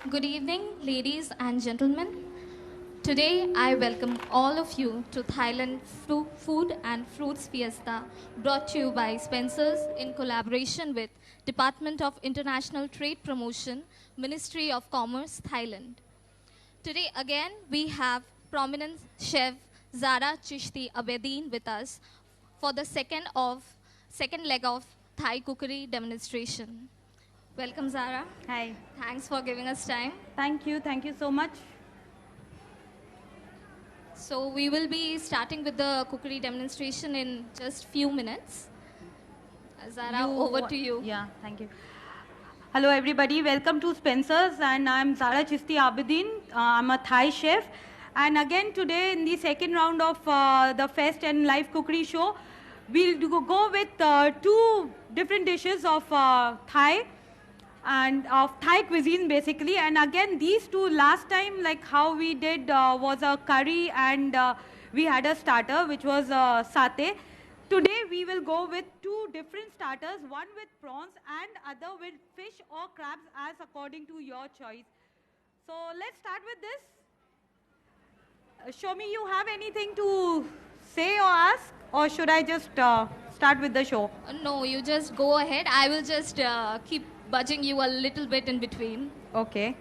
Good evening, ladies and gentlemen. Today, I welcome all of you to Thailand Food and Fruits Fiesta, brought to you by Spencer's in collaboration with Department of International Trade Promotion, Ministry of Commerce, Thailand. Today, again, we have prominent chef Zara Chishti Abedin with us for the second leg of Thai cookery demonstration. Welcome, Zara. Hi. Thanks for giving us time. Thank you so much. So we will be starting with the cookery demonstration in just few minutes. Zara, over to you. Yeah, thank you. Hello everybody, welcome to Spencer's and I'm Zara Chisti Abedin. I'm a Thai chef and again today in the second round of the Fest and Live Cookery Show, we'll go with two different dishes of Thai and of Thai cuisine basically, and again these two last time like how we did was a curry and we had a starter which was satay. Today we will go with two different starters, one with prawns and other with fish or crabs as according to your choice. So let's start with this. Shomi, you have anything to say or ask, or should I just start with the show? No, you just go ahead. I will just keep budging you a little bit in between. Okay.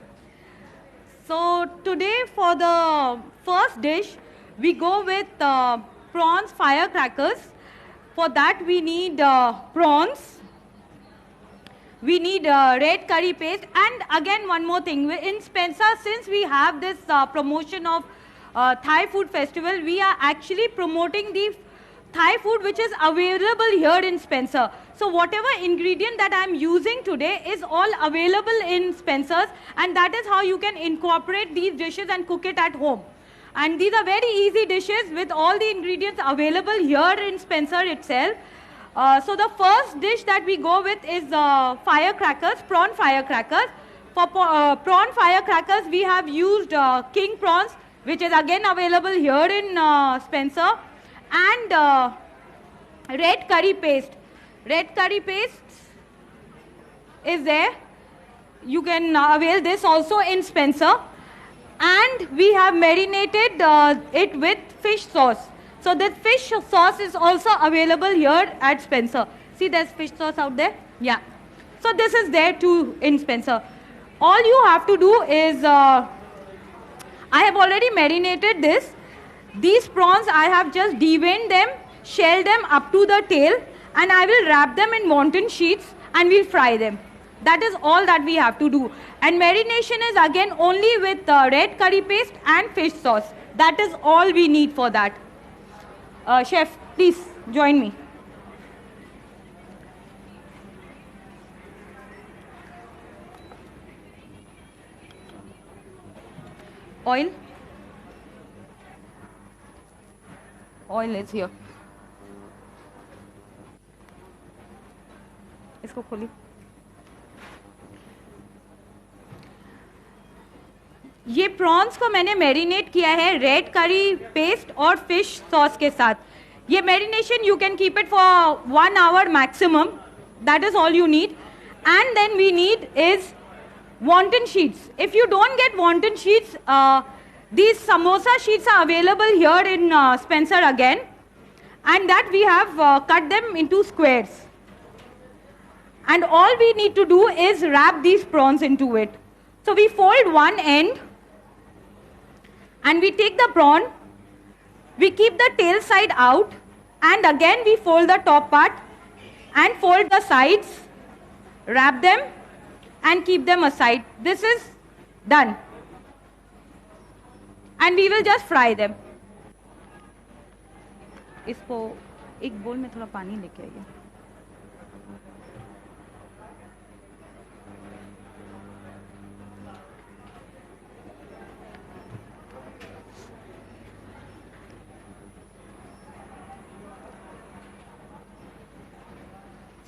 So today for the first dish, we go with prawns firecrackers. For that we need prawns. We need red curry paste, and again one more thing. In Spencer, since we have this promotion of Thai Food Festival, we are actually promoting the Thai food which is available here in Spencer. So whatever ingredient that I'm using today is all available in Spencer's, and that is how you can incorporate these dishes and cook it at home. And these are very easy dishes with all the ingredients available here in Spencer itself. So the first dish that we go with is firecrackers, prawn firecrackers. For prawn firecrackers, we have used king prawns, which is again available here in Spencer, and red curry paste. Red curry paste is there. You can avail this also in Spencer. And we have marinated it with fish sauce. So this fish sauce is also available here at Spencer. See, there's fish sauce out there? Yeah. So this is there too in Spencer. All you have to do is, I have already marinated this. These prawns, I have just deveined them, shelled them up to the tail, and I will wrap them in wonton sheets and we'll fry them. That is all that we have to do. And marination is again only with red curry paste and fish sauce. That is all we need for that. Chef, please join me. Oil. Oil is here. इसको खोलिए. ये prawns को मैंने marinate किया है red करी paste और fish sauce के साथ. ये marination you can keep it for 1 hour maximum. That is all you need. And then we need is wonton sheets. If you don't get wonton sheets, these samosa sheets are available here in Spencer again, and that we have cut them into squares. And all we need to do is wrap these prawns into it. So we fold one end, and we take the prawn, we keep the tail side out, and again we fold the top part, and fold the sides, wrap them, and keep them aside. This is done. And we will just fry them. इसको एक बोल में थोड़ा पानी लेके आइए.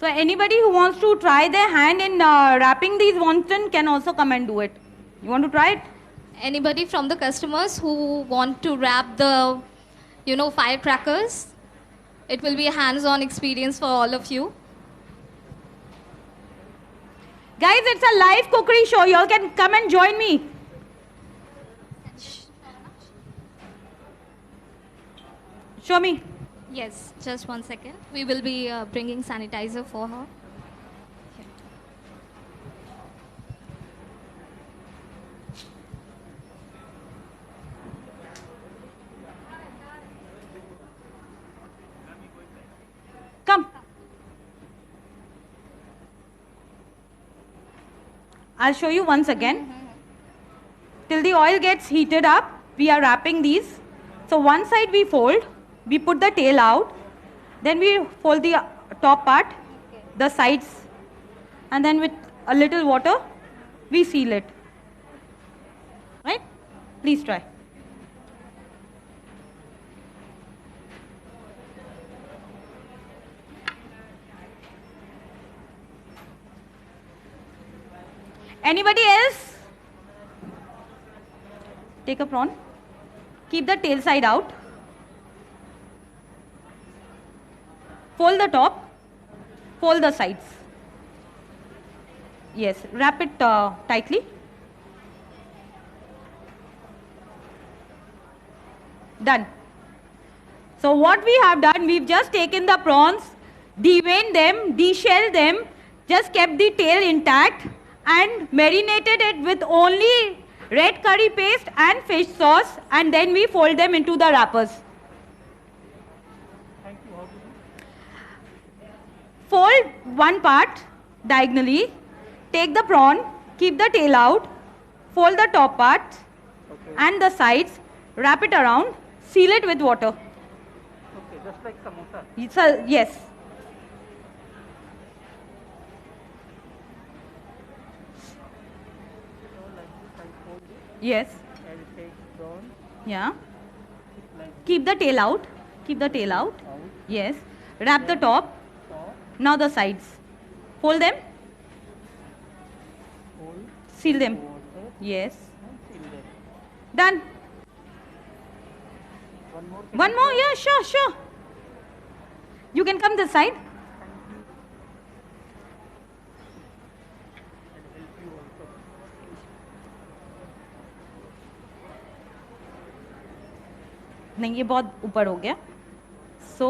So anybody who wants to try their hand in wrapping these wonton can also come and do it. You want to try it? Anybody from the customers who want to wrap the, firecrackers? It will be a hands-on experience for all of you. Guys, it's a live cookery show. You all can come and join me. Show me. Yes, just 1 second. We will be bringing sanitizer for her. Here. Come. I'll show you once again. Till the oil gets heated up, we are wrapping these. So one side we fold, we put the tail out, then we fold the top part, the sides, and then with a little water, we seal it. Right? Please try. Anybody else? Take a prawn. Keep the tail side out. Fold the top. Fold the sides. Yes, wrap it tightly. Done. So what we have done, we've just taken the prawns, deveined them, deshelled them, just kept the tail intact and marinated it with only red curry paste and fish sauce, and then we fold them into the wrappers. Thank you. How to do? Fold one part diagonally, take the prawn, keep the tail out, fold the top part Okay. and the sides, wrap it around, seal it with water. Okay, just like samosa. Yes. So like this, I fold it. Yes. I will take prawn. Yeah. Like Keep the tail out. Keep the tail out. out. Yes. Wrap the top. Top. Now the sides. Fold them. Fold. Seal them. Water. Yes. And seal them. Done. One more. One more. Yeah, sure, sure. You can come this side. नहीं ये बहुत ऊपर हो गया सो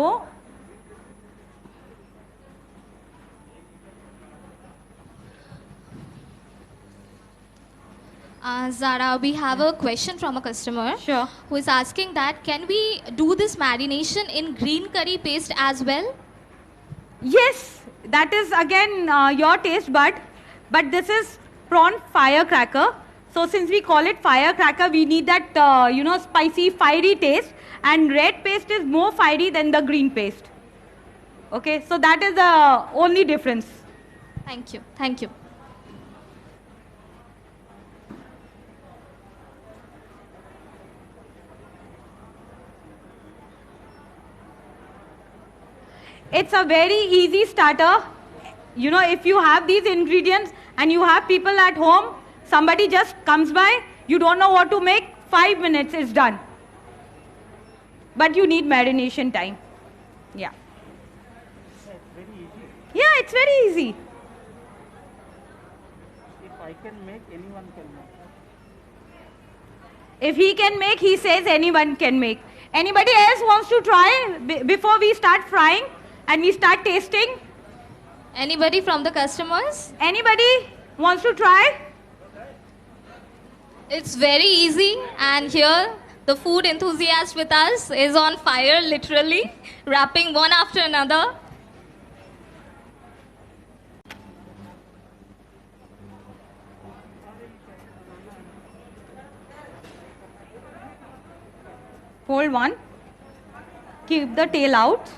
Zara, we have a question from a customer Sure. who is asking that can we do this marination in green curry paste as well? Yes, that is again your taste bud, but this is prawn firecracker. So since we call it firecracker, we need that spicy, fiery taste, and red paste is more fiery than the green paste. Okay, so that is the only difference. Thank you. Thank you. It's a very easy starter. You know, if you have these ingredients and you have people at home, somebody just comes by, you don't know what to make, 5 minutes is done. But you need marination time. Yeah. Yeah, it's very easy. Yeah, it's very easy. If I can make, anyone can make. If he can make, he says anyone can make. Anybody else wants to try before we start frying and we start tasting? Anybody from the customers? Anybody wants to try? It's very easy, and here the food enthusiast with us is on fire, literally, wrapping one after another. Fold one. Keep the tail out.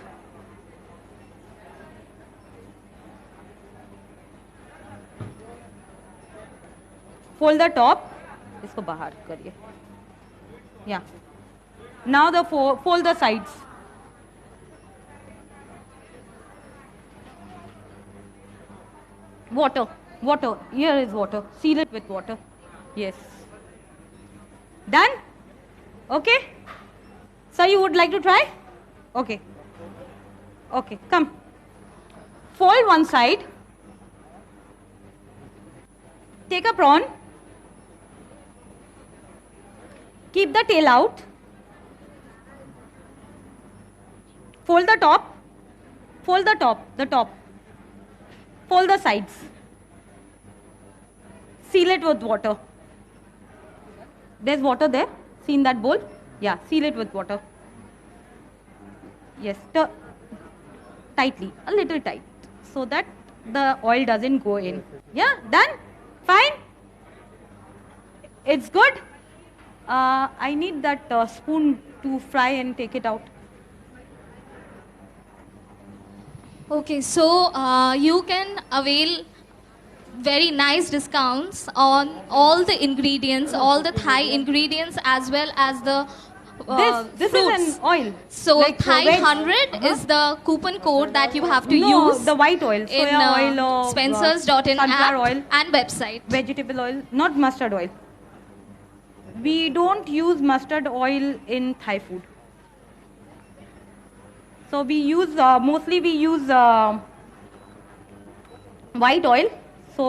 Fold the top. इसको बाहर करिए. Yeah. Now the fold the sides. Water. Water. Here is water. Seal it with water. Yes. Done? Okay? So you would like to try? Okay. Okay, come. Fold one side. Take a prawn. Keep the tail out. Fold the top. Fold the top. Fold the sides. Seal it with water. There's water there. See in that bowl? Yeah, seal it with water. Yes, tightly, a little tight, so that the oil doesn't go in. Yeah, done? Fine? It's good? I need that spoon to fry and take it out. Okay, so you can avail very nice discounts on all the ingredients, all the Thai ingredients, as well as the This fruits. is an oil. So like Thai veg. 100 is the coupon code that you have to No, use the white oil, in soya oil or Spencers.in app sunflower oil, and website. vegetable oil, not mustard oil. We don't use mustard oil in Thai food. So we use mostly we use white oil. So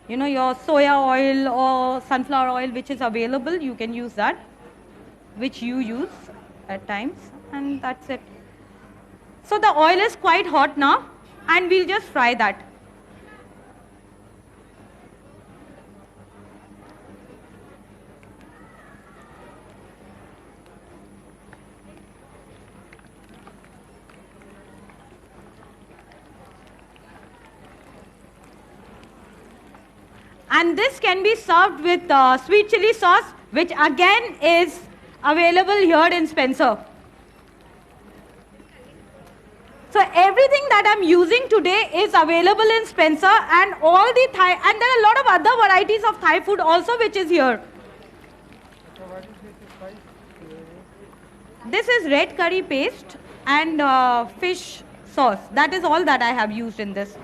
your soya oil or sunflower oil which is available, you can use that, which you use at times, and that's it. So the oil is quite hot now, and we'll just fry that. And this can be served with sweet chili sauce, which again is available here in Spencer. So everything that I'm using today is available in Spencer, and all the Thai, and there are a lot of other varieties of Thai food also which is here. So what is this price? This is red curry paste and fish sauce. That is all that I have used in this.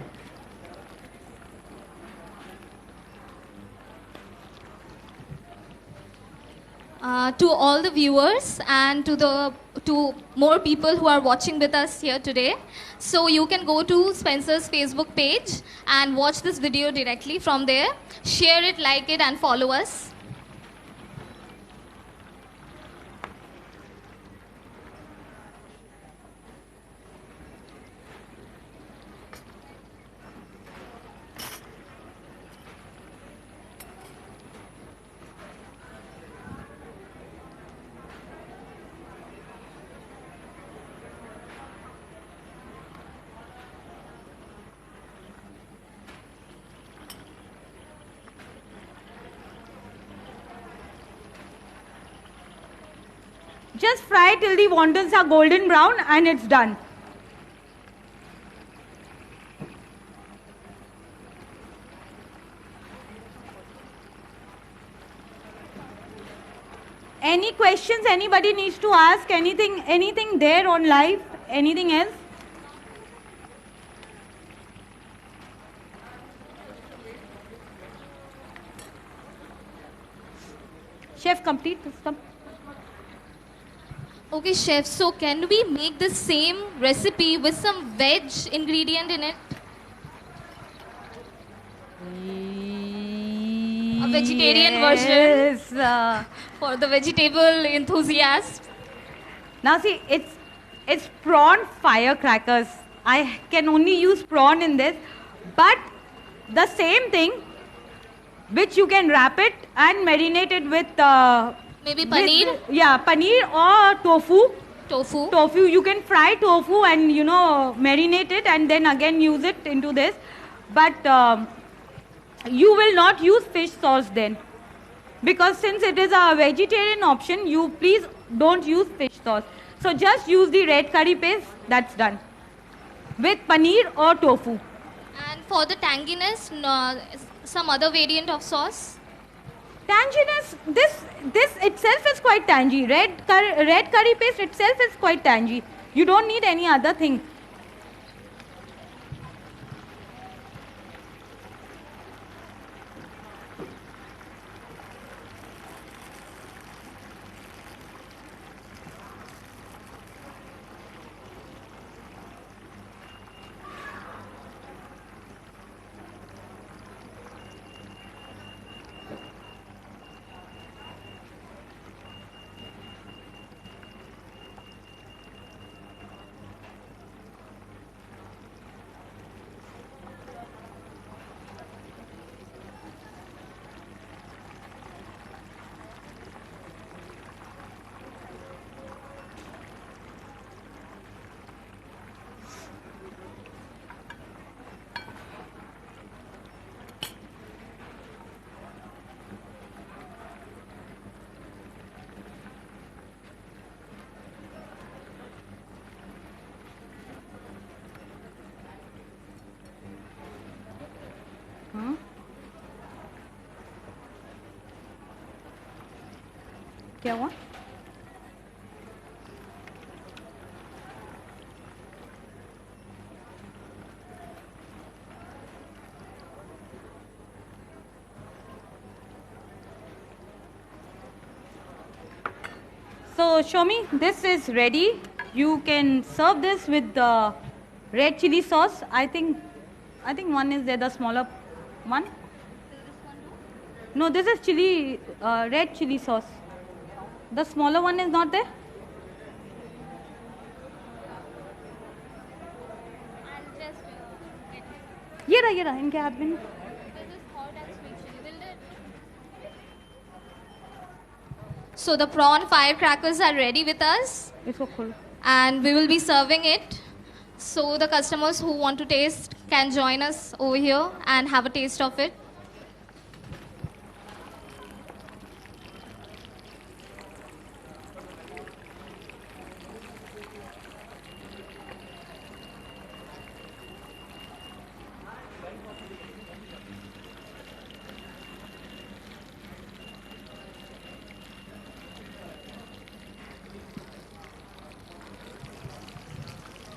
To all the viewers and to more people who are watching with us here today. So you can go to Spencer's Facebook page and watch this video directly from there. Share it, like it, and follow us. Just fry till the wontons are golden brown and it's done. Any questions anybody needs to ask? Anything there on live? Anything else? Chef, complete this. Come. Okay, chef, so can we make the same recipe with some veg ingredient in it? A vegetarian version for the vegetable enthusiast. Now see, it's prawn firecrackers. I can only use prawn in this, but the same thing, which you can wrap it and marinate it with Maybe paneer? Paneer or tofu. Tofu. You can fry tofu and marinate it and then again use it into this. But you will not use fish sauce then, because since it is a vegetarian option, you please don't use fish sauce. So just use the red curry paste. That's done with paneer or tofu. And for the tanginess, some other variant of sauce? Tanginess, this itself is quite tangy. Red curry paste itself is quite tangy. You don't need any other thing. क्या हुआ? So Shomi, this is ready. You can serve this with the red chili sauce. I think one is there, the smaller one. No, this is chili, red chili sauce. The smaller one is not there. ये रहा इनके हाथ में. So the prawn firecrackers are ready with us, इसको खोलो. and we will be serving it. So the customers who want to taste can join us over here and have a taste of it.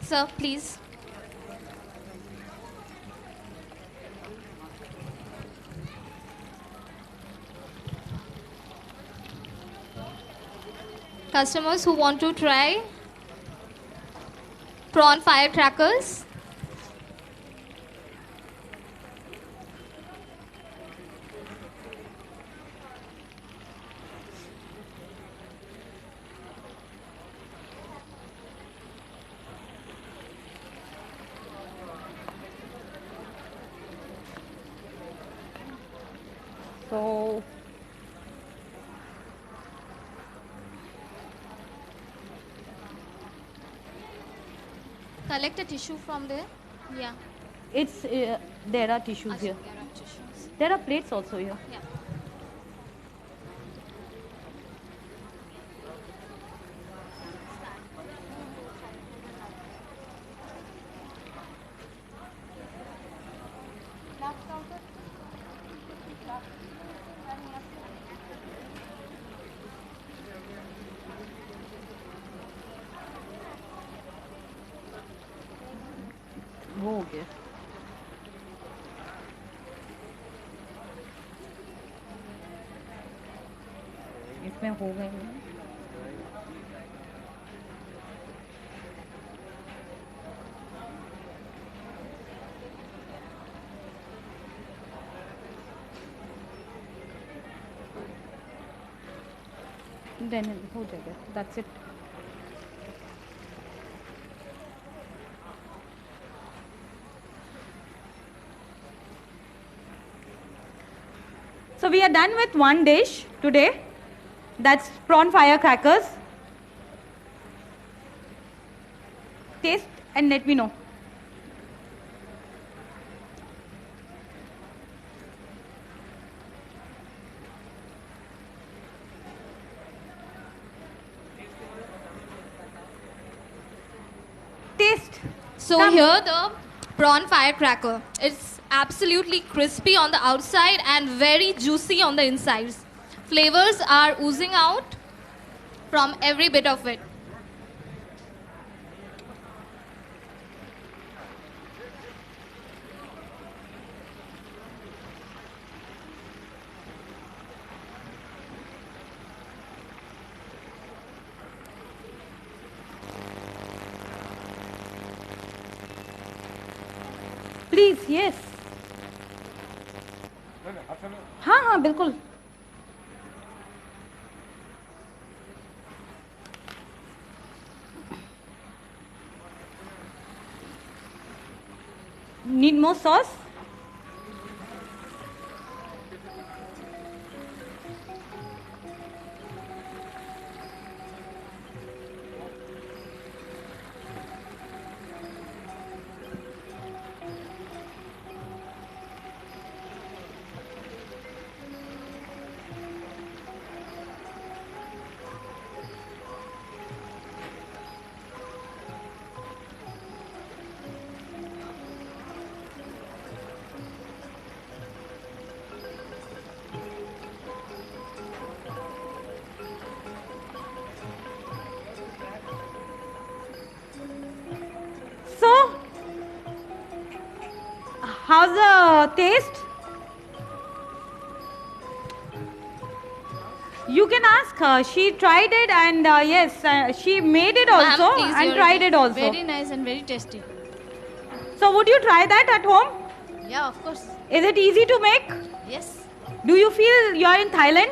Sir, please. Customers who want to try prawn firecrackers. So Collect a tissue from there. Yeah. it's there are tissues Ashok, here. there are tissues. There are plates also here. Yeah. वो हो गया. इसमें हो गए हैं. Then हो जाएगा. That's it. So we are done with one dish today. That's prawn firecrackers. Taste and let me know. Taste. So Come. here the prawn firecracker. It's absolutely crispy on the outside and very juicy on the insides. Flavors are oozing out from every bit of it. Please, yes. हाँ हाँ बिल्कुल. Need more sauce? how's the taste? You can ask her. She tried it and yes, she made it Ma'am, also please, and your tried it also. Very nice and very tasty. So would you try that at home? Yeah, of course. Is it easy to make? Yes. Do you feel you're in Thailand?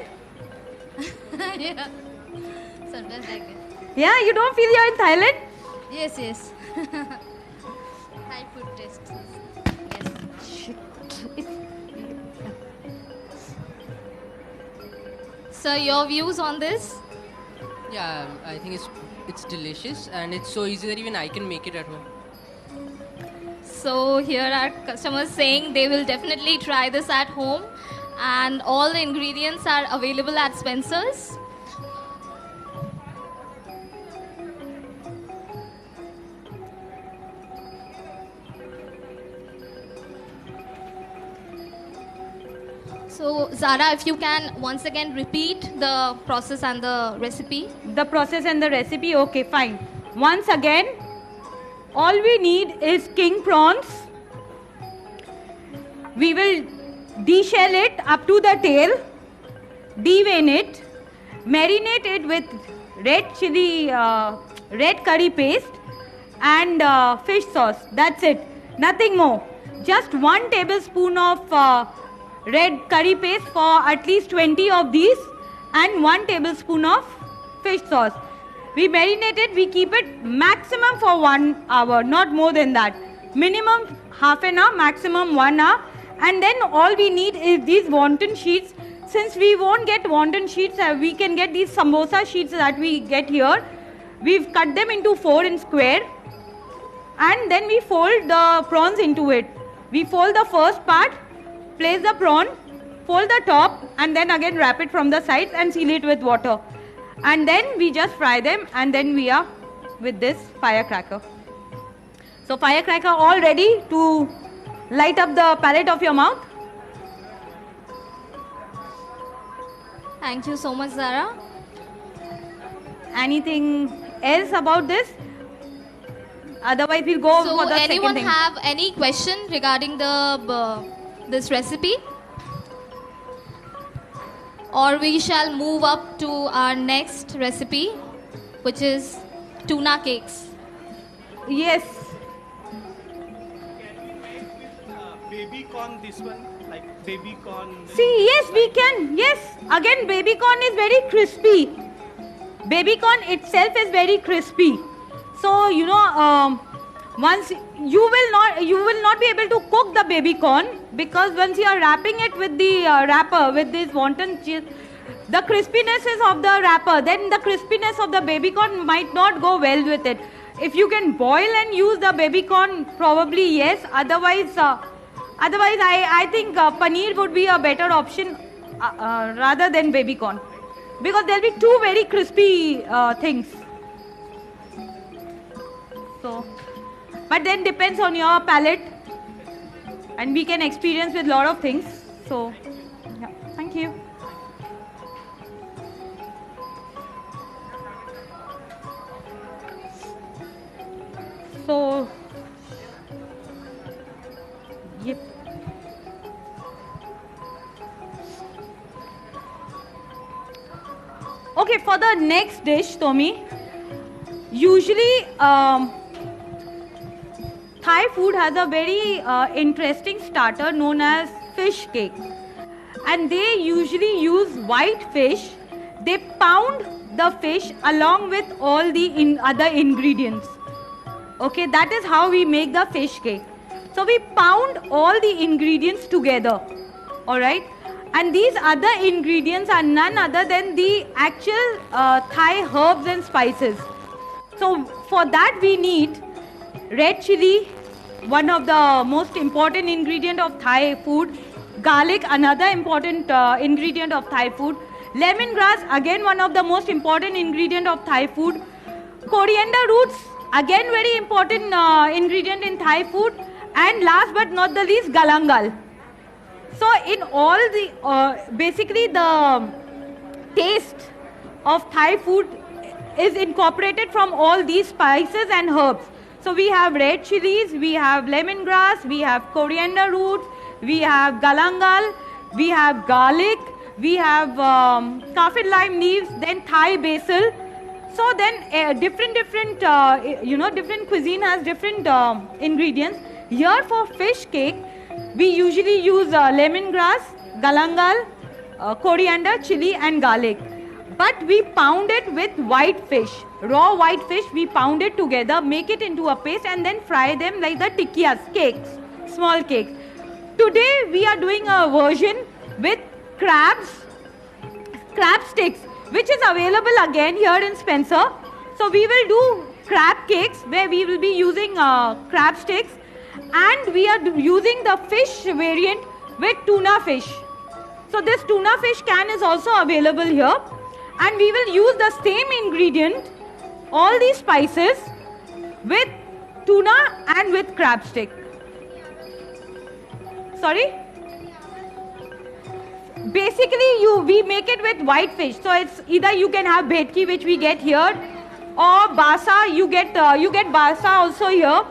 Yeah. Sometimes like that. Yeah, you don't feel you're in Thailand? Yes, yes. Thai food taste. Yes. Sir, your views on this? Yeah, I think it's delicious and it's so easy that even I can make it at home. So here are customers saying they will definitely try this at home, and all the ingredients are available at Spencer's. So Zara, if you can once again repeat the process and the recipe. The process and the recipe, okay, fine. Once again, all we need is king prawns. We will deshell it up to the tail, devein it, marinate it with red chili, red curry paste and fish sauce. That's it. Nothing more. Just 1 tablespoon of red curry paste for at least 20 of these and 1 tablespoon of fish sauce. We marinate it, we keep it maximum for 1 hour, not more than that. Minimum half an hour, maximum 1 hour. And then all we need is these wonton sheets. Since we won't get wonton sheets, we can get these samosa sheets that we get here. We've cut them into 4 in square. And then we fold the prawns into it. We fold the first part, place the prawn, fold the top, and then again wrap it from the sides and seal it with water. And then we just fry them, and then we are with this firecracker. So firecracker all ready to light up the palate of your mouth. Thank you so much, Zara. Anything else about this? Otherwise we'll go So for the anyone second thing. have any question regarding the this recipe? Or we shall move up to our next recipe, which is tuna cakes. Yes. Baby corn, this one, like baby corn. See, yes, we can. Yes. Again, baby corn is very crispy. Baby corn itself is very crispy. So, you know, once you will not be able to cook the baby corn, because once you are wrapping it with the wrapper with this wonton cheese, the crispiness is of the wrapper, then the crispiness of the baby corn might not go well with it. If you can boil and use the baby corn, probably yes. Otherwise I think paneer would be a better option rather than baby corn, because there will be two very crispy things. So, but then depends on your palate, and we can experience with lot of things. So, yeah, thank you. So, yep. Okay, for the next dish, Tommy, usually Thai food has a very interesting starter known as fish cake, and they usually use white fish. They pound the fish along with all the other ingredients. Okay, that is how we make the fish cake. So we pound all the ingredients together, alright, and these other ingredients are none other than the actual Thai herbs and spices. So for that we need red chili, one of the most important ingredient of Thai food, garlic, another important ingredient of Thai food, lemongrass, again one of the most important ingredient of Thai food, coriander roots, again very important ingredient in Thai food, and last but not the least, galangal. So in all the, basically the taste of Thai food is incorporated from all these spices and herbs. So we have red chilies, we have lemongrass, we have coriander roots, we have galangal, we have garlic, we have kaffir lime leaves, then Thai basil. So then different cuisine has different ingredients. Here for fish cake, we usually use lemongrass, galangal, coriander, chili and garlic. But we pound it with white fish, raw white fish, we pound it together, make it into a paste and then fry them like the tikkiyas, cakes, small cakes. Today we are doing a version with crab sticks, which is available again here in Spencer. So we will do crab cakes where we will be using crab sticks, and we are using the fish variant with tuna fish. So this tuna fish can is also available here, and we will use the same ingredient, all these spices with tuna and with crab stick. Sorry? Basically we make it with white fish. So it's either you can have bhetki, which we get here, or basa, you get basa also here.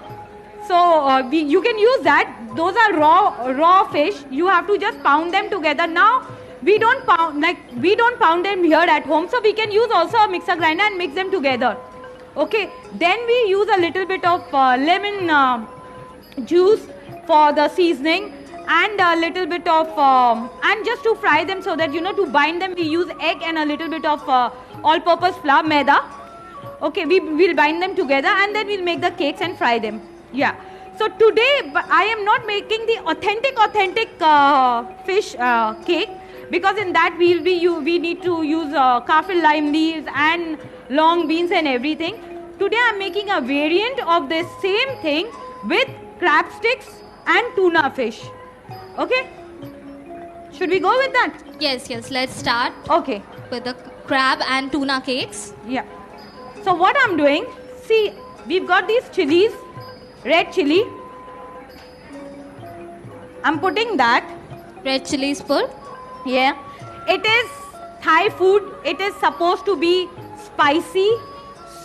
So you can use that. Those are raw fish. You have to just pound them together. Now we don't pound them here at home, so we can use also a mixer grinder and mix them together. Okay, then we use a little bit of lemon juice for the seasoning, and a little bit of and just to fry them, so that to bind them we use egg and a little bit of all-purpose flour, maida. Okay, we will bind them together and then we'll make the cakes and fry them. Yeah. So today I am not making the authentic fish cake, because in that we need to use kaffir lime leaves and long beans and everything. Today I am making a variant of this same thing with crab sticks and tuna fish. Okay? Should we go with that? Yes, let's start Okay. with the crab and tuna cakes. Yeah. So what I'm doing, see, we've got these chilies, red chili. I'm putting that. Red chilies put. Yeah. It is Thai food. It is supposed to be spicy,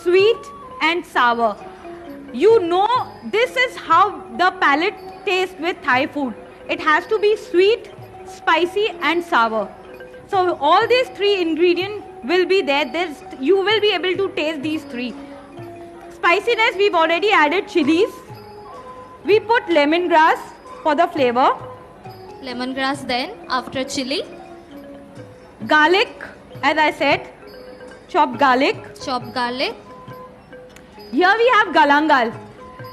sweet and sour. This is how the palate tastes with Thai food. It has to be sweet, spicy and sour. So all these three ingredients will be there. You will be able to taste these three. Spiciness, we've already added chilies. We put lemongrass for the flavor. Lemongrass then, after chili. Garlic, as I said, chopped garlic. Chopped garlic. Here we have galangal.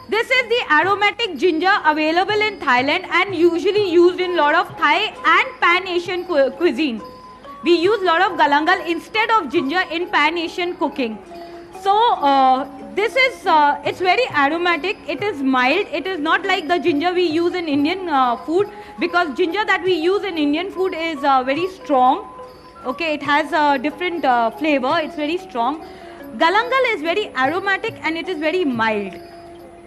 This is the aromatic ginger available in Thailand and usually used in a lot of Thai and Pan-Asian cuisine. We use a lot of galangal instead of ginger in Pan-Asian cooking. So it's very aromatic. It is mild. It is not like the ginger we use in Indian food, because ginger that we use in Indian food is very strong. Okay, it has a different flavor. It's very strong. Galangal is very aromatic and it is very mild.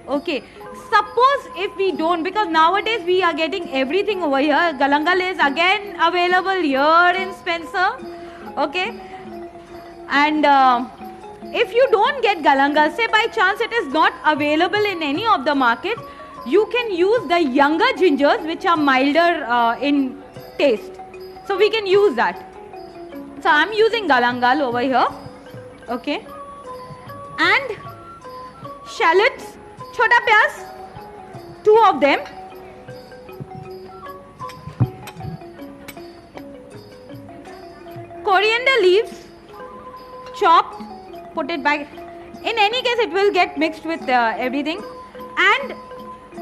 Okay, suppose if we don't, because nowadays we are getting everything over here. Galangal is again available here in Spencer. Okay, and if you don't get galangal, say by chance it is not available in any of the markets, you can use the younger gingers which are milder in taste. So we can use that. So I am using galangal over here. Okay, and shallots. Chota pyaz, 2 of them. Coriander leaves, chopped, put it back. In any case, it will get mixed with everything. And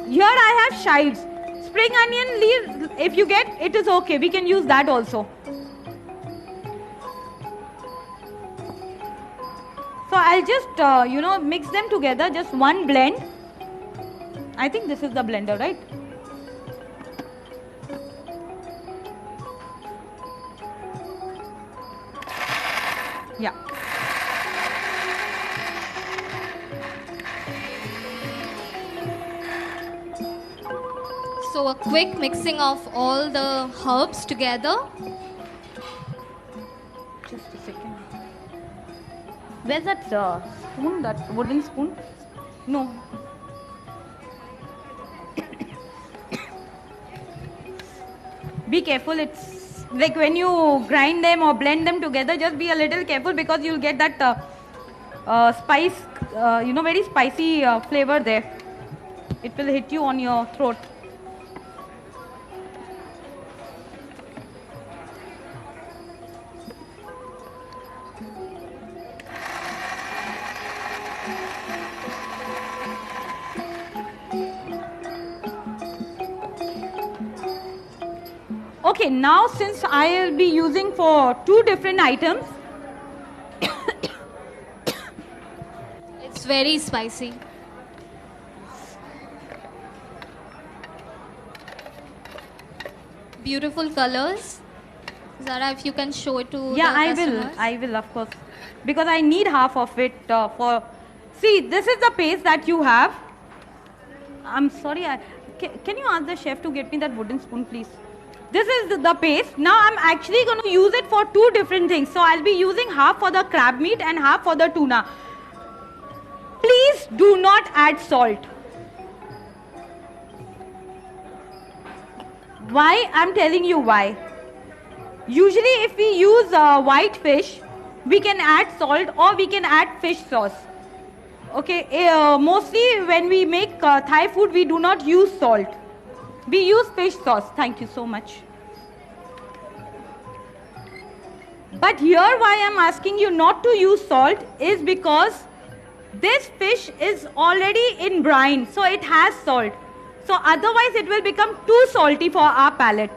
here I have chives. Spring onion leaves, if you get, it is okay. We can use that also. So I'll just, mix them together, just one blend. I think this is the blender, right? Yeah. So a quick mixing of all the herbs together. Just a second. Where's that spoon, that wooden spoon? No. be careful. It's like when you grind them or blend them together, just be a little careful because you'll get that spice, very spicy flavor there. It will hit you on your throat. Okay, now since I will be using for 2 different items, It's very spicy. Beautiful colors. Zara, if you can show it to yeah, the I customers. will of course, because I need half of it for. See, this is the paste that you have. I'm sorry, can you ask the chef to get me that wooden spoon, please? This is the paste. Now I'm actually going to use it for 2 different things. So I'll be using half for the crab meat and half for the tuna. Please do not add salt. Why? I'm telling you why. Usually if we use white fish, we can add salt or we can add fish sauce. Okay, mostly when we make Thai food, we do not use salt. We use fish sauce. Thank you so much. But here why I'm asking you not to use salt is because this fish is already in brine, so it has salt. So otherwise it will become too salty for our palate.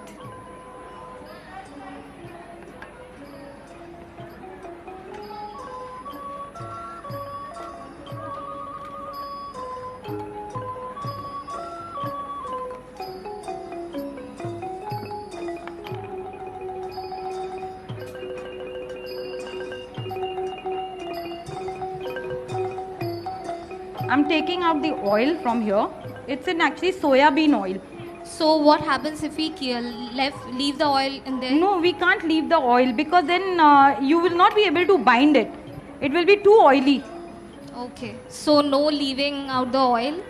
I'm taking out the oil from here. It's in actually soya bean oil. So what happens if we leave the oil in there? No, we can't leave the oil because then you will not be able to bind it. It will be too oily. Okay. So no leaving out the oil.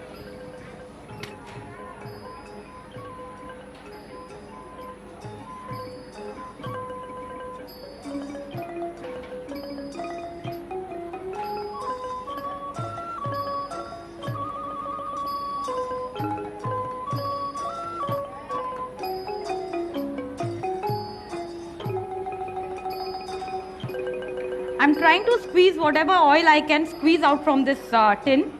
I'm trying to squeeze whatever oil I can squeeze out from this tin.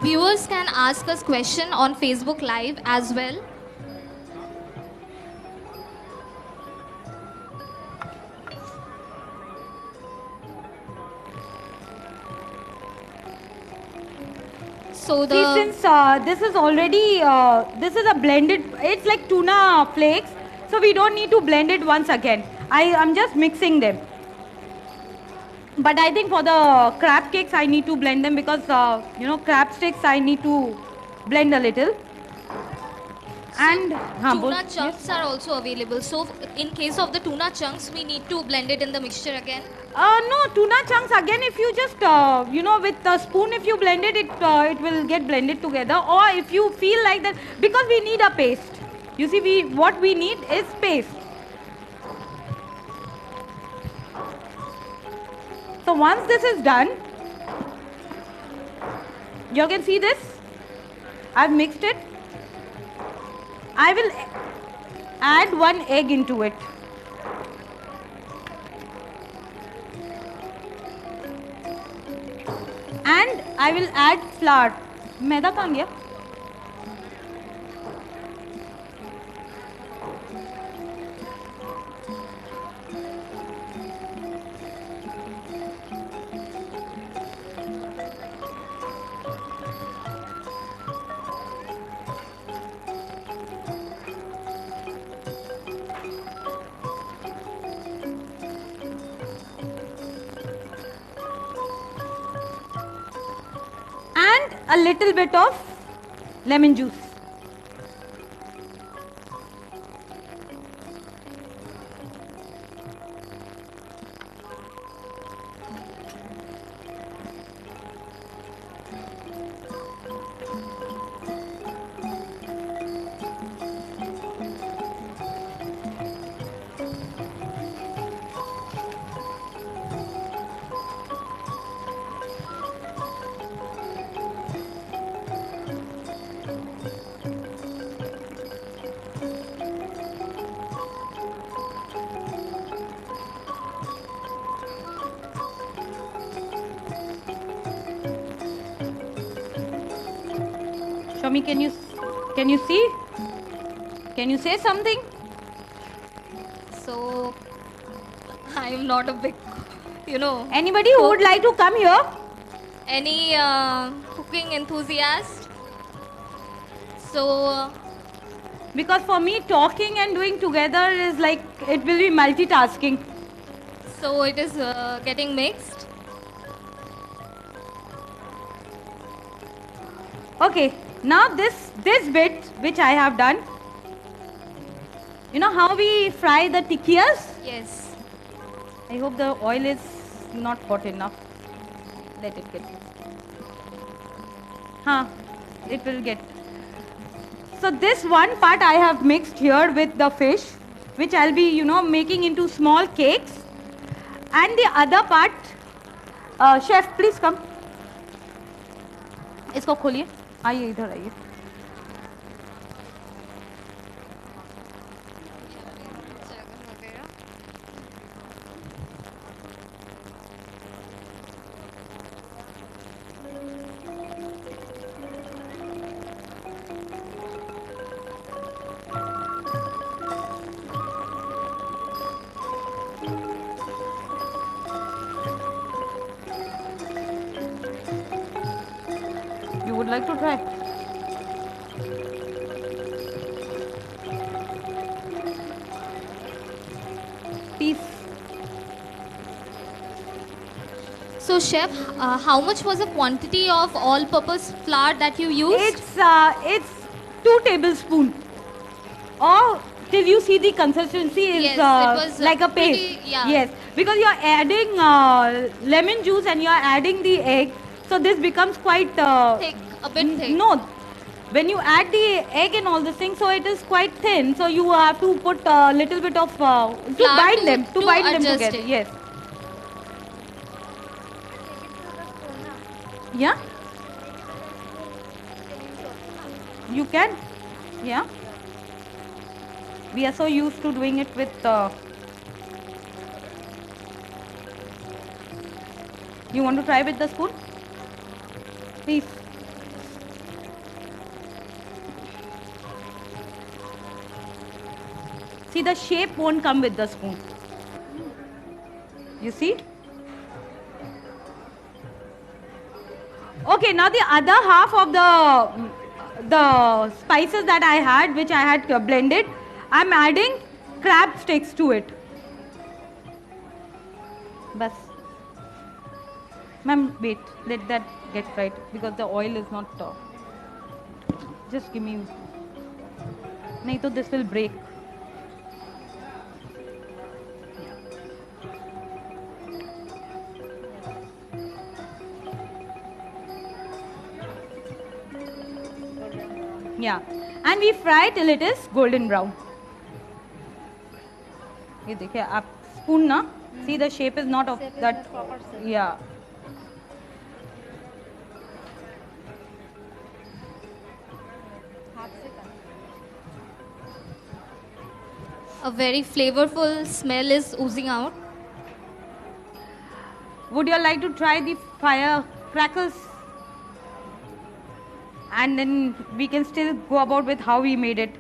Viewers can ask us question on Facebook Live as well. So See, since this is already, this is a blended, it's like tuna flakes, so we don't need to blend it once again. I'm just mixing them. But I think for the crab cakes, I need to blend them because, crab sticks, I need to blend a little. And tuna chunks are also available. So in case of the tuna chunks, we need to blend it in the mixture again. No, tuna chunks again, if you just, with a spoon, if you blend it, it will get blended together. Or if you feel like that, because we need a paste. You see, what we need is paste. So once this is done, you can see this. I've mixed it. I will add 1 egg into it. And I will add flour. Maida kahan gaya? a little bit of lemon juice. Shami, can you see? Can you say something? So, I am not a big, Anybody who would like to come here? any cooking enthusiast. So, Because for me, talking and doing together is like, it will be multitasking. so it is getting mixed. Okay, now this bit which I have done, you know how we fry the tikkiyas? Yes. I hope the oil is not hot enough. Let it get. It will get. So this one part I have mixed here with the fish, which I'll be, making into small cakes. And the other part, chef, please come. इसको खोलिए. आइए इधर आइए. You would like to try? Peace. So, chef, how much was the quantity of all-purpose flour that you used? It's 2 tablespoons. Or till you see the consistency is Yes, it was, like a pretty- paste. yeah. Yes, because you are adding lemon juice and you are adding the egg, so this becomes quite Thick, a bit thick. No, when you add the egg and all this thing, so it is quite thin. So you have to put a little bit of to Flour bind to- them to bind them adjust together. it. Yes. Yeah. You can. Yeah. We are so used to doing it with. You want to try with the spoon? Please. See, the shape won't come with the spoon. You see? Okay, now the other half of the spices that I had, which I had blended, I'm adding crab sticks to it. Bas. Ma'am, wait, let that get fried because the oil is not. Just give me. Nahi to this will break. Yeah, and we fry till it is golden brown. ये देखिए आप spoon ना, see the shape is not of that. Yeah. A very flavorful smell is oozing out. Would you like to try the firecrackers? And then we can still go about with how we made it.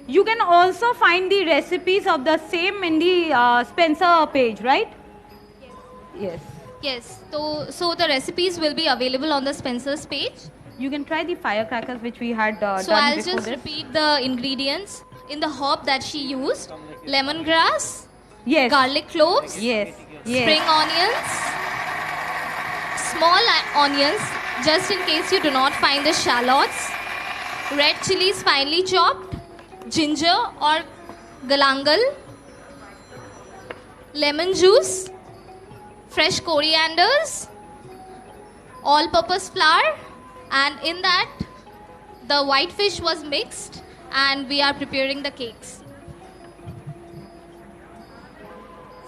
You can also find the recipes of the same in the Spencer page, right? Yes. Yes, so the recipes will be available on the Spencer's page. You can try the firecrackers which we had So done I'll before just this. repeat the ingredients. In the herb that she used, lemongrass, Yes. garlic cloves, Yes. Yes. spring onions, small onions, just in case you do not find the shallots, red chilies finely chopped, ginger or galangal, lemon juice, fresh corianders, all-purpose flour, and in that the white fish was mixed and we are preparing the cakes.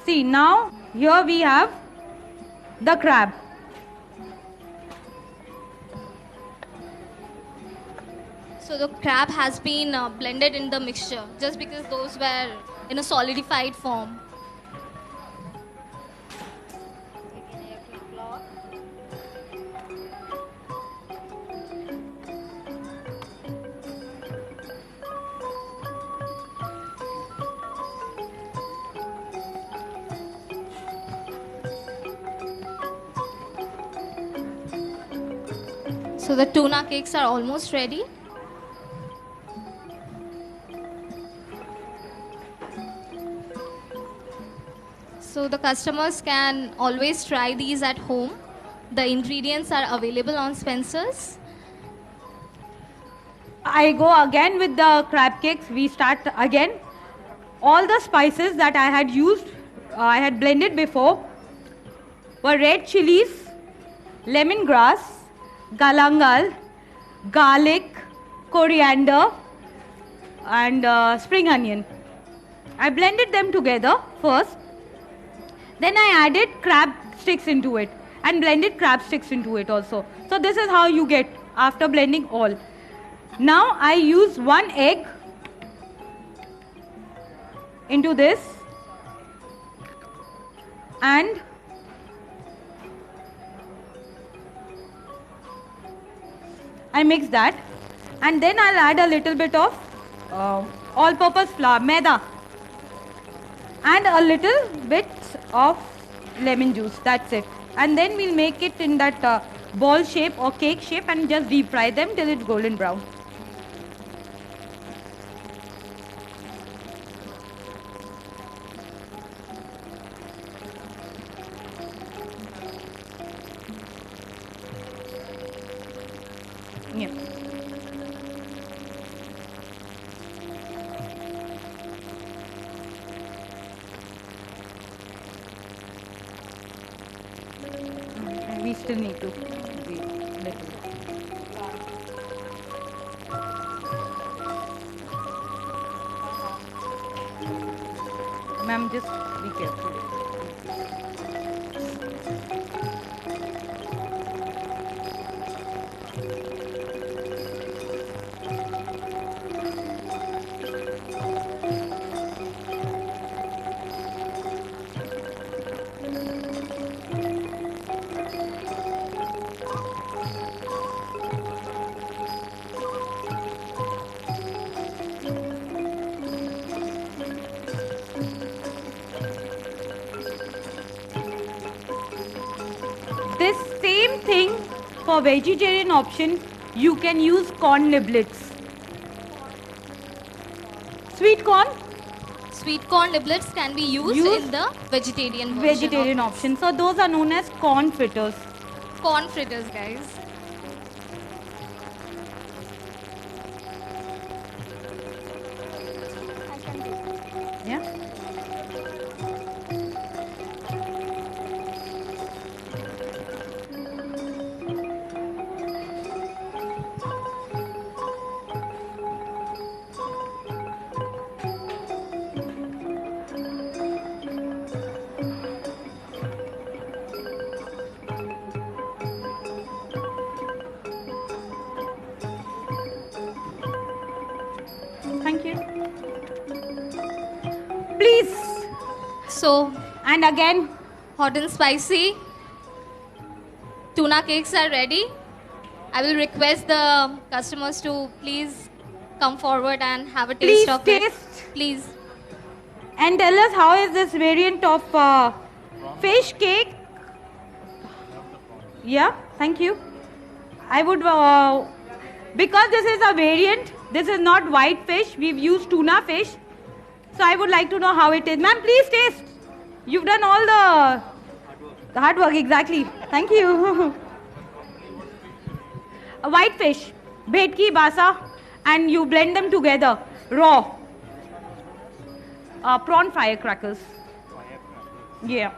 See, now here we have the crab. So the crab has been blended in the mixture just because those were in a solidified form. So the tuna cakes are almost ready. So the customers can always try these at home. The ingredients are available on Spencer's. I go again with the crab cakes. We start again. All the spices that I had used, I had blended before, were red chilies, lemongrass, galangal, garlic, coriander, and spring onion. I blended them together first. Then I added crab sticks into it and blended crab sticks into it also. So this is how you get after blending all. Now I use 1 egg into this and I mix that, and then I'll add a little bit of all-purpose flour, maida, and a little bit of lemon juice. That's it. And then we'll make it in that ball shape or cake shape and just deep fry them till it's golden brown. Yeah. And we still need to wait a little. Ma'am, just be careful. This same thing for vegetarian option, you can use corn niblets. Sweet corn, Sweet corn niblets can be used Use in the vegetarian version. vegetarian of option. So those are known as corn fritters. corn fritters, guys. Yeah. Thank you. Please. So And again, hot and spicy tuna cakes are ready. I will request the customers to please come forward and have a taste please of taste it. Please. and tell us how is this variant of fish cake. Yeah, thank you. I would, because this is a variant, this is not white fish, we've used tuna fish. So I would like to know how it is. Ma'am, please taste. You've done all the hard work, exactly. Thank you. A white fish, bhetki, basa, and you blend them together, raw. Prawn firecrackers. Yeah.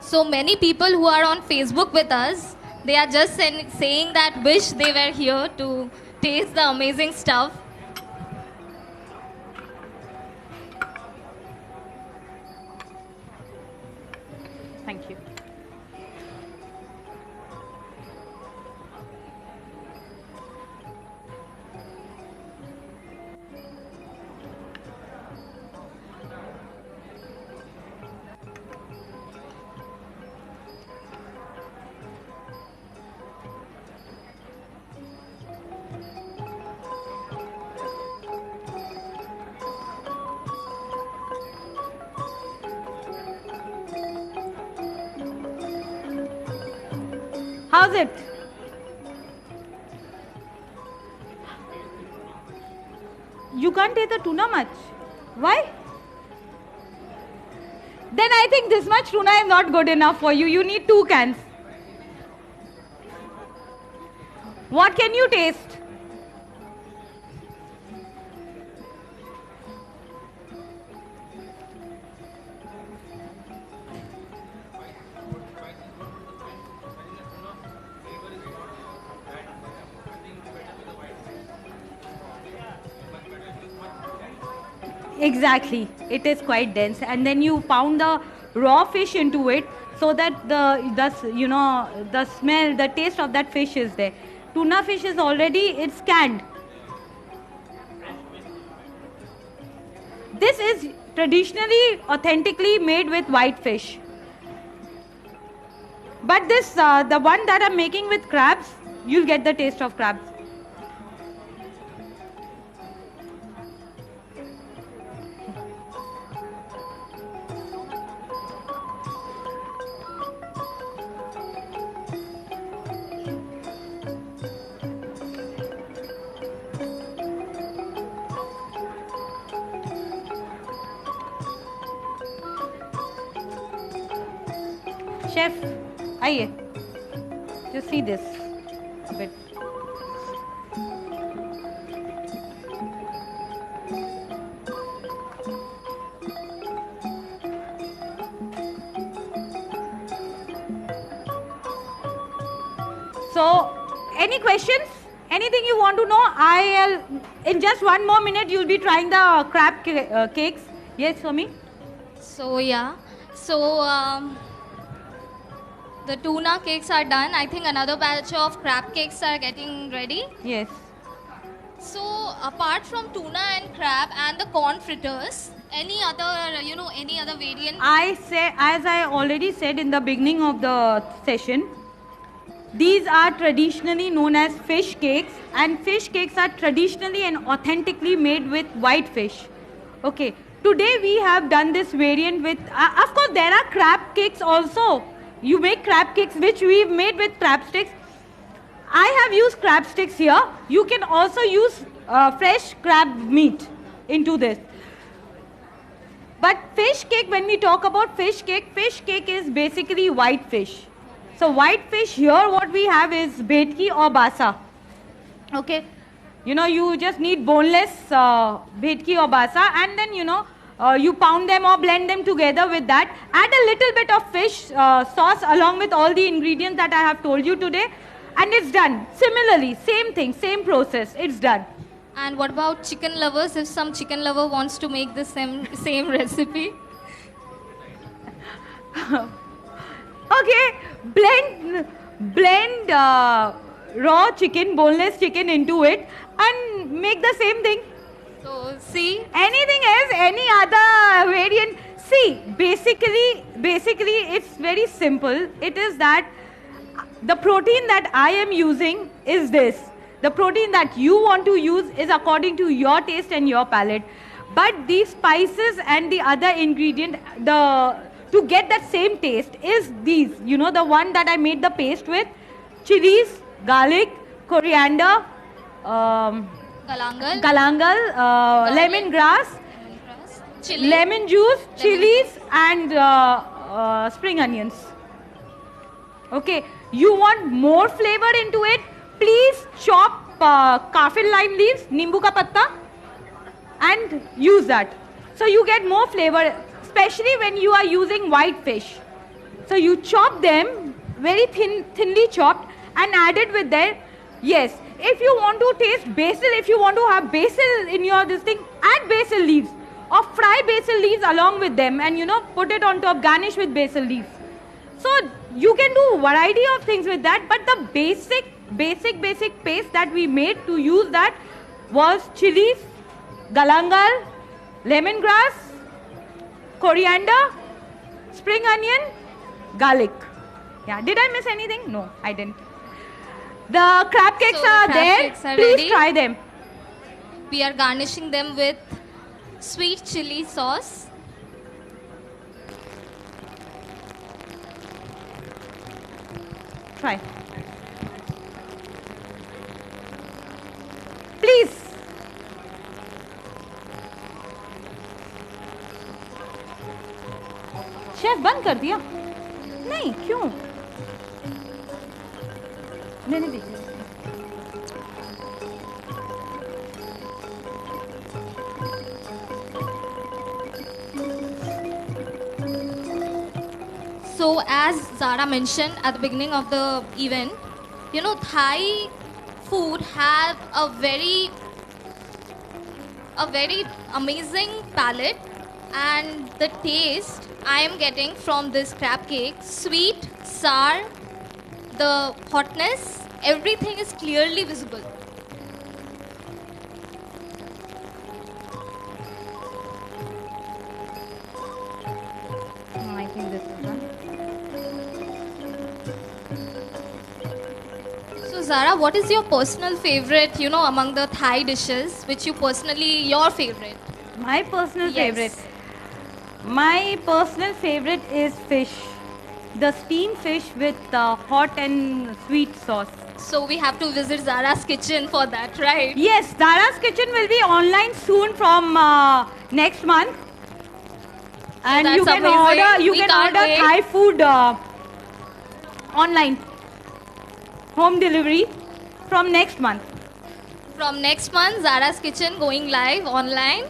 So many people who are on Facebook with us, they are just saying that wish they were here to taste the amazing stuff. Thank you. How's it? You can't taste the tuna much. Why? Then I think this much tuna is not good enough for you. You need 2 cans. What can you taste? Exactly, it is quite dense, and then you pound the raw fish into it so that the smell, the taste of that fish is there. Tuna fish is already, it's canned. This is traditionally, authentically made with white fish. But this, the one that I'm making with crabs, you'll get the taste of crabs. Chef, आइए. Just see this a bit. So, any questions? Anything you want to know? In just 1 more minute, you'll be trying the crab cakes. Yes, Swami? So yeah, the tuna cakes are done. I think another batch of crab cakes are getting ready. Yes. So apart from tuna and crab and the corn fritters, any other variant? As I already said in the beginning of the session, these are traditionally known as fish cakes, and fish cakes are traditionally and authentically made with white fish. Okay. Today we have done this variant with, of course there are crab cakes also. You make crab cakes which we've made with crab sticks. I have used crab sticks here. You can also use fresh crab meat into this. But fish cake, when we talk about fish cake is basically white fish. So white fish here, what we have is bhetki or basa. Okay. You just need boneless bhetki or basa, and then you pound them or blend them together with that. Add a little bit of fish sauce along with all the ingredients that I have told you today, and it's done. Similarly, same thing, same process, it's done. And what about chicken lovers? If some chicken lover wants to make the same recipe? Okay, blend raw chicken, boneless chicken into it and make the same thing. So see, Anything else, any other variant? See, basically it's very simple. It is that the protein that I am using is this. The protein that you want to use is according to your taste and your palate. But these spices and the other ingredient, the to get that same taste is these. You know, the one that I made the paste with: chilies, garlic, coriander, Galangal, galangal, lemongrass, lemongrass, chili. lemon juice, chilies, and spring onions. Okay, you want more flavor into it? Please chop kaffir lime leaves, nimbu ka patta, and use that. So you get more flavor, especially when you are using white fish. So you chop them very thinly chopped and add it with there. Yes, if you want to taste basil, if you want to have basil in your this thing, add basil leaves or fry basil leaves along with them, and you know, put it on top, garnish with basil leaves. So you can do variety of things with that, but the basic paste that we made to use that was chilies, galangal, lemongrass, coriander, spring onion, garlic. Yeah, did I miss anything? No, I didn't. The crab cakes So the are crab there. cakes are Please ready. try them. We are garnishing them with sweet chili sauce. Try. Please. Chef बंद कर दिया? नहीं, क्यों? मैंने देखा. So as Zara mentioned at the beginning of the event, you know, Thai food have a very amazing palate, and the taste I am getting from this crab cake, sweet, sour, the hotness, everything is clearly visible. No, I think this is one. So Zara, what is your personal favorite, you know, among the Thai dishes, which you personally, your favorite? My personal Yes. favorite. My personal favorite is fish. The steamed fish with hot and sweet sauce. So we have to visit Zara's kitchen for that, right? Yes, Zara's Kitchen will be online soon from next month. And that's you can amazing. order We can't wait. Thai food online. Home delivery from next month. From next month, Zara's kitchen going live online.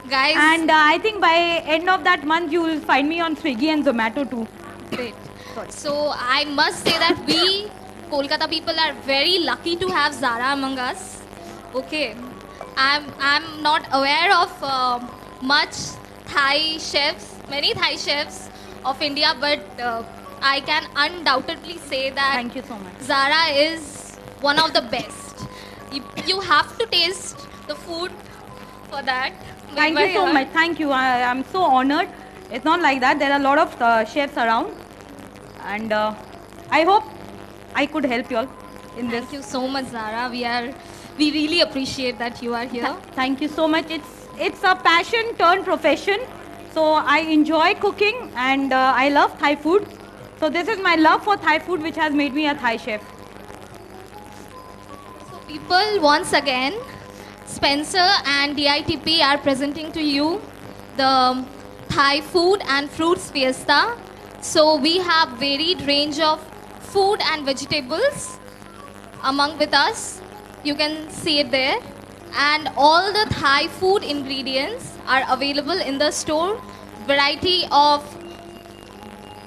Guys, And I think by end of that month you will find me on Swiggy and Zomato too. great. So I must say that we Kolkata people are very lucky to have Zara among us. Okay, I'm not aware of much Thai chefs, many Thai chefs of India, but I can undoubtedly say that Thank you so much. Zara is one of the best. You have to taste the food for that. Thank you so much. Thank you. I'm so honored. It's not like that. There are a lot of chefs around. And I hope I could help you all in this. Thank you so much, Zara. We really appreciate that you are here. Thank you so much. It's a passion turned profession. So I enjoy cooking and I love Thai food. So this is my love for Thai food which has made me a Thai chef. So people, once again, Spencer and DITP are presenting to you the Thai food and fruits fiesta. So we have varied range of food and vegetables among with us. You can see it there. And all the Thai food ingredients are available in the store. Variety of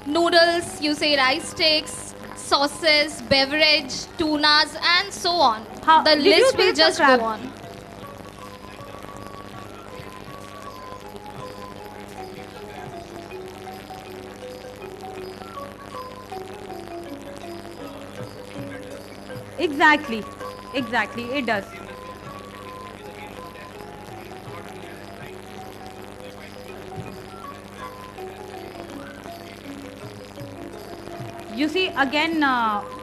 noodles, you say rice sticks, sauces, beverage, tunas, and so on. The Did you list will taste the just crab? go on. Exactly. Exactly. It does. You see, again,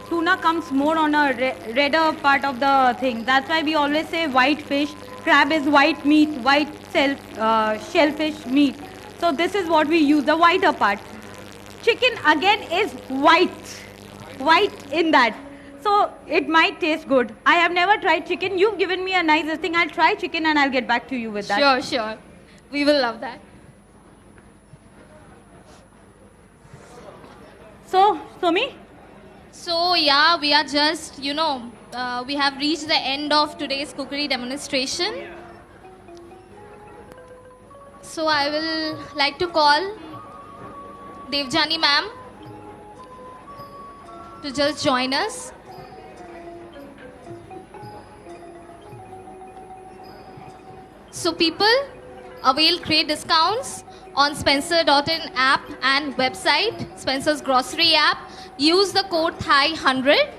tuna comes more on a redder part of the thing. That's why we always say white fish. Crab is white meat, white shellfish meat. So this is what we use, the whiter part. Chicken again is white in that. So it might taste good. I have never tried chicken. You've given me a nice thing. I'll try chicken and I'll get back to you with that. Sure, sure. We will love that. So, Somi? So yeah, we are just, we have reached the end of today's cookery demonstration. So I will like to call Devjani ma'am to just join us. So people, avail great discounts on Spencer.in app and website, Spencer's grocery app. Use the code THAI100.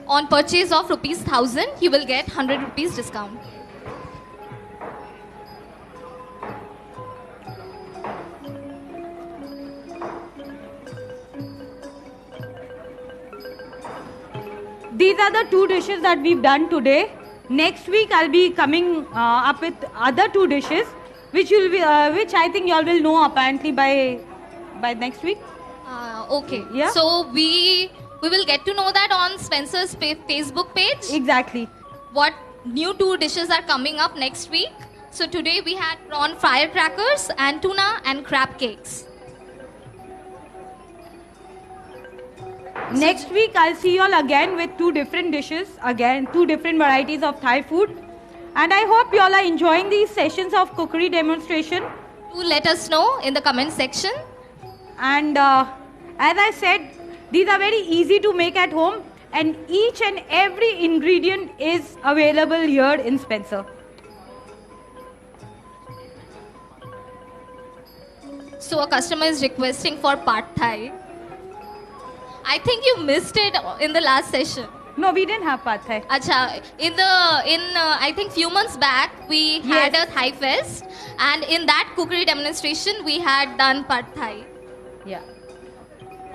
On purchase of rupees 1000, you will get 100 rupees discount. These are the two dishes that we've done today. Next week I'll be coming up with other two dishes, which I think y'all will know apparently by next week. Okay. Yeah. So we will get to know that on Spencer's Facebook page. Exactly. What new two dishes are coming up next week. So today we had prawn firecrackers and tuna and crab cakes. Next week I'll see y'all again with two different dishes, again two different varieties of Thai food. And I hope y'all are enjoying these sessions of cookery demonstration. Do let us know in the comment section. And as I said, these are very easy to make at home, and each and every ingredient is available here in Spencer. So a customer is requesting for pad thai. I think you missed it in the last session. No, we didn't have pad thai. Acha, I think few months back we had a Thai fest, and in that cookery demonstration we had done pad thai. Yeah.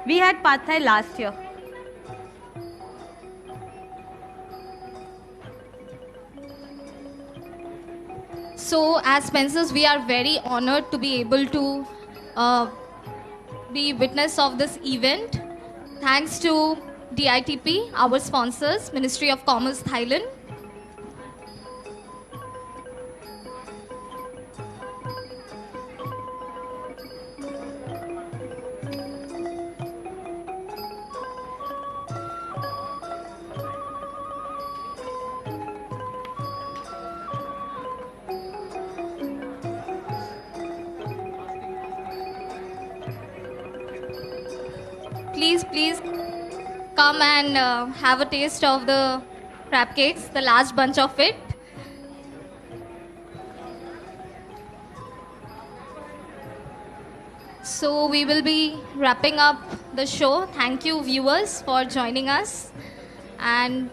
We had pad thai last year. So as Spencers, we are very honored to be able to be witness of this event. Thanks to DITP, our sponsors, Ministry of Commerce, Thailand. Please come and have a taste of the crab cakes, the last bunch of it. So we will be wrapping up the show. Thank you viewers for joining us. And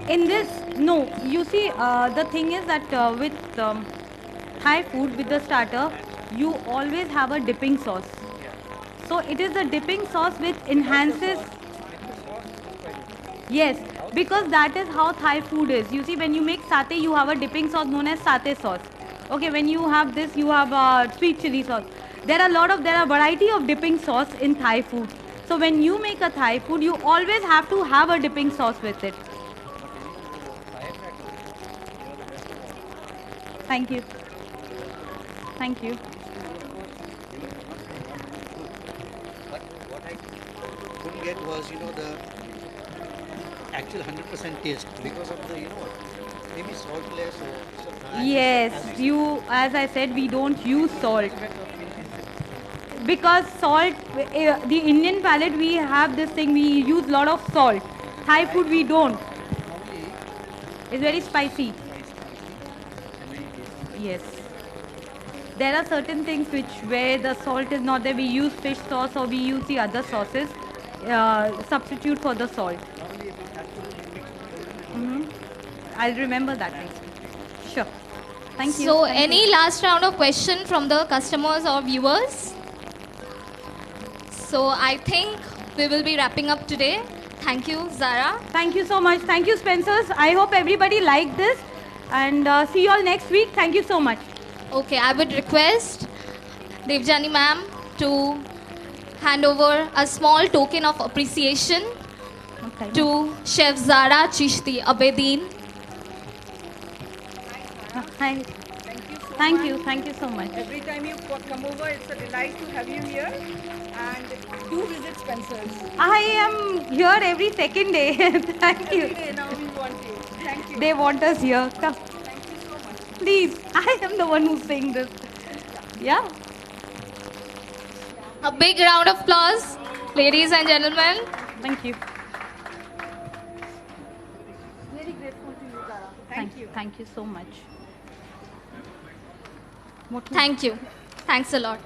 in this, no, you see, the thing is that with Thai food, with the starter, you always have a dipping sauce. So it is the dipping sauce which enhances. Yes, because that is how Thai food is. You see, when you make satay, you have a dipping sauce known as satay sauce. Okay, when you have this, you have sweet chili sauce. There are a variety of dipping sauce in Thai food. So when you make a Thai food, you always have to have a dipping sauce with it. Thank you. Thank you. What I couldn't get was, the actual 100% taste because of the, maybe saltless or something. Yes, as I said, we don't use salt. Because salt, the Indian palate, we have this thing, we use a lot of salt. Thai food, we don't. It's very spicy. Yes. There are certain things where the salt is not there. We use fish sauce or we use the other sauces substitute for the salt. I'll remember that next week. Sure. Thank you. So, Thank you. any last round of question from the customers or viewers? So, I think we will be wrapping up today. Thank you, Zara. Thank you so much. Thank you, Spencers. I hope everybody liked this. And see you all next week. Thank you so much. Okay, I would request Devjani ma'am to hand over a small token of appreciation Okay. to Chef Zara Chishti Abedin. Hi. Thank you so much. Thank you so much. Every time you come over, it's a delight to have you here. And do visit Spencer's. I am here every second day. Thank you. Every day now we want you. Thank you. They want us here. Come. Thank you so much. Please. I am the one who's saying this. Yeah. A big round of applause, ladies and gentlemen. Thank you. Very grateful to you, Zara. Thank you. Thank you so much. Thank you. Thanks a lot.